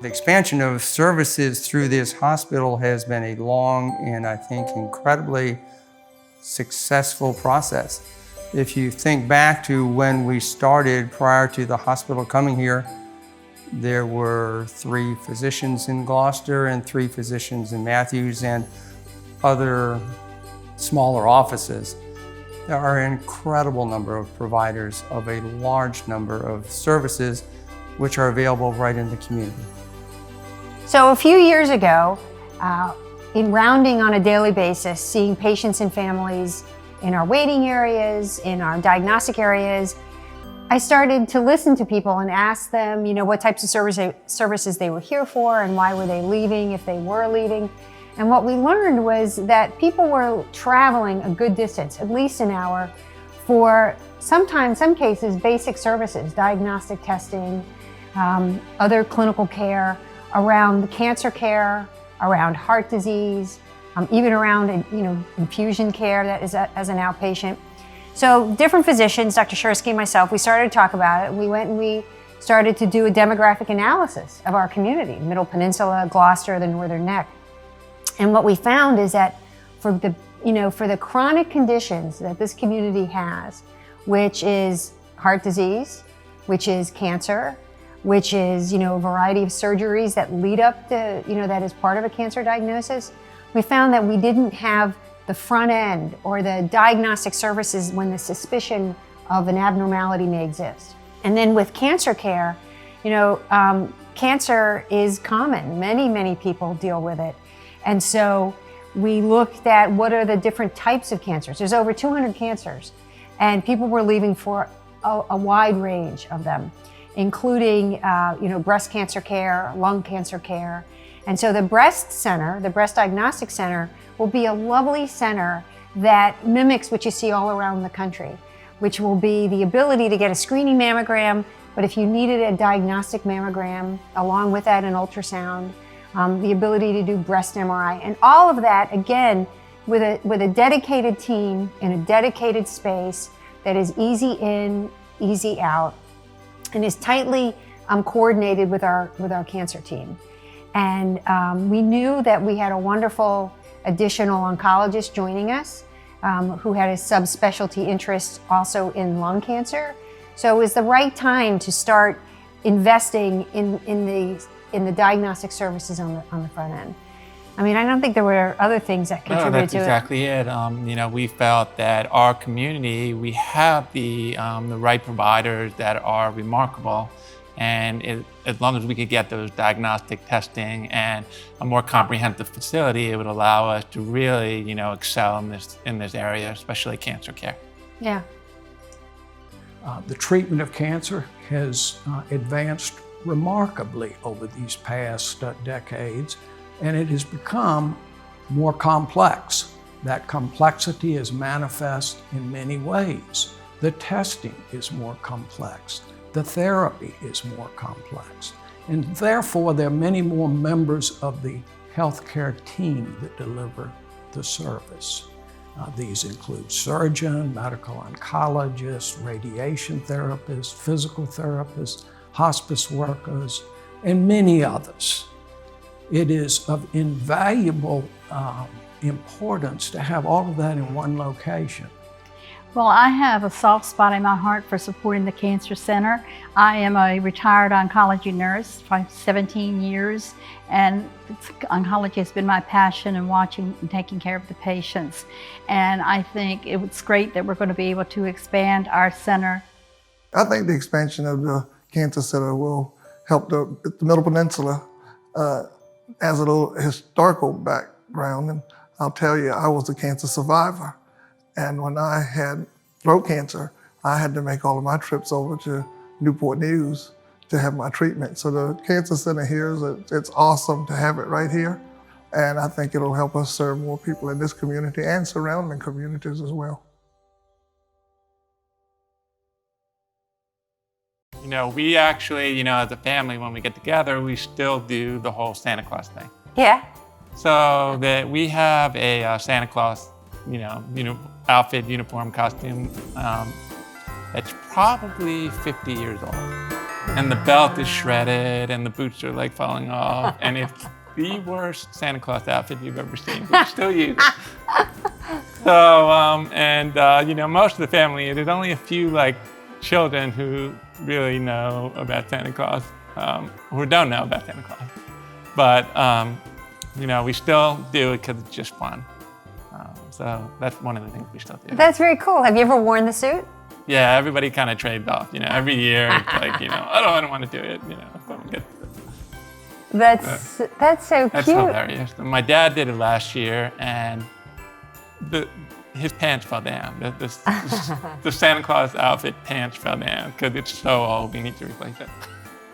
The expansion of services through this hospital has been a long and I think incredibly successful process. If you think back to when we started prior to the hospital coming here, there were 3 physicians in Gloucester and 3 physicians in Matthews and other smaller offices. There are an incredible number of providers of a large number of services which are available right in the community. So a few years ago, in rounding on a daily basis, seeing patients and families in our waiting areas, in our diagnostic areas, I started to listen to people and ask them, what types of services they were here for and why were they leaving if they were leaving. And what we learned was that people were traveling a good distance, at least an hour, for sometimes, some cases, basic services, diagnostic testing, other clinical care, around cancer care, around heart disease, even around infusion care that is as an outpatient. So different physicians, Dr. Shursky and myself, we started to talk about it. We went and we started to do a demographic analysis of our community, Middle Peninsula, Gloucester, the Northern Neck. And what we found is that for the chronic conditions that this community has, which is heart disease, which is cancer, which is a variety of surgeries that lead up to, that is part of a cancer diagnosis, we found that we didn't have the front end or the diagnostic services when the suspicion of an abnormality may exist. And then with cancer care, cancer is common. Many people deal with it. And so we looked at what are the different types of cancers. There's over 200 cancers, and people were leaving for a wide range of them, including breast cancer care, lung cancer care. And so the breast center, the breast diagnostic center, will be a lovely center that mimics what you see all around the country, which will be the ability to get a screening mammogram, but if you needed a diagnostic mammogram, along with that an ultrasound, the ability to do breast MRI, and all of that, again, with a dedicated team in a dedicated space that is easy in, easy out, and is tightly coordinated with our cancer team. And we knew that we had a wonderful additional oncologist joining us who had a subspecialty interest also in lung cancer. So it was the right time to start investing in the diagnostic services on the front end. I mean, I don't think there were other things that contributed to it. No, that's exactly it. We felt that our community, we have the right providers that are remarkable, and as long as we could get those diagnostic testing and a more comprehensive facility, it would allow us to really, excel in this area, especially cancer care. Yeah. The treatment of cancer has advanced remarkably over these past decades, and it has become more complex. That complexity is manifest in many ways. The testing is more complex. The therapy is more complex. And therefore, there are many more members of the healthcare team that deliver the service. These include surgeon, medical oncologists, radiation therapists, physical therapists, hospice workers, and many others. It is of invaluable importance to have all of that in one location. Well, I have a soft spot in my heart for supporting the Cancer Center. I am a retired oncology nurse for 17 years, and oncology has been my passion in watching and taking care of the patients. And I think it's great that we're going to be able to expand our center. I think the expansion of the Cancer Center will help the Middle Peninsula. As a little historical background, and I'll tell you, I was a cancer survivor. And when I had throat cancer, I had to make all of my trips over to Newport News to have my treatment. So the Cancer Center here, it's awesome to have it right here. And I think it'll help us serve more people in this community and surrounding communities as well. We actually, as a family, when we get together, we still do the whole Santa Claus thing. Yeah. So that we have a Santa Claus, outfit, uniform, costume that's probably 50 years old. and the belt is shredded and the boots are like falling off, and it's the worst Santa Claus outfit you've ever seen, but we still use it. So, you know, most of the family, there's only a few like children who really know about Santa Claus, who don't know about Santa Claus. But, you know, we still do it because it's just fun. So that's one of the things we still do. That's very cool. Have you ever worn the suit? Yeah, everybody kind of trades off. You know, every year it's like, you know, I don't want to do it. You know, so we get that's so that's cute. hilarious. My dad did it last year, and his pants fell down. The Santa Claus outfit pants fell down because it's so old. We need to replace it.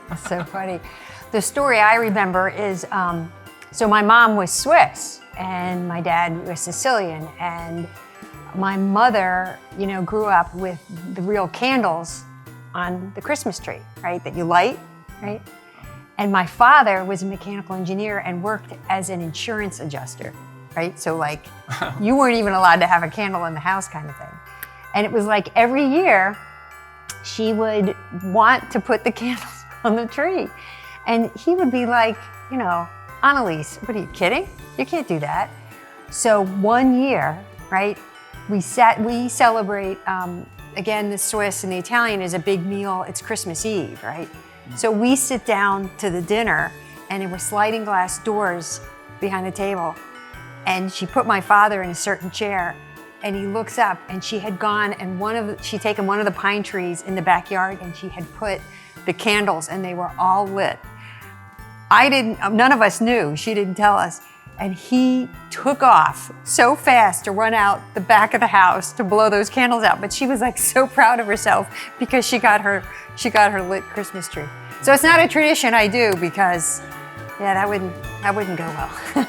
That's so funny. The story I remember is, so my mom was Swiss and my dad was Sicilian, and my mother, you know, grew up with the real candles on the Christmas tree, right, that you light, right? And my father was a mechanical engineer and worked as an insurance adjuster, right? So like, you weren't even allowed to have a candle in the house kind of thing. And it was like every year, she would want to put the candles on the tree. And he would be like, you know, Annalise, what are you kidding? You can't do that. So one year, right, we celebrate, again, the Swiss and the Italian is a big meal. It's Christmas Eve, right? So we sit down to the dinner, and there were sliding glass doors behind the table. And she put my father in a certain chair, and he looks up, and she had gone and she'd taken one of the pine trees in the backyard, and she had put the candles, and they were all lit. None of us knew, she didn't tell us. And he took off so fast to run out the back of the house to blow those candles out. But she was like so proud of herself because she got her lit Christmas tree. So it's not a tradition I do because, yeah, that wouldn't go well.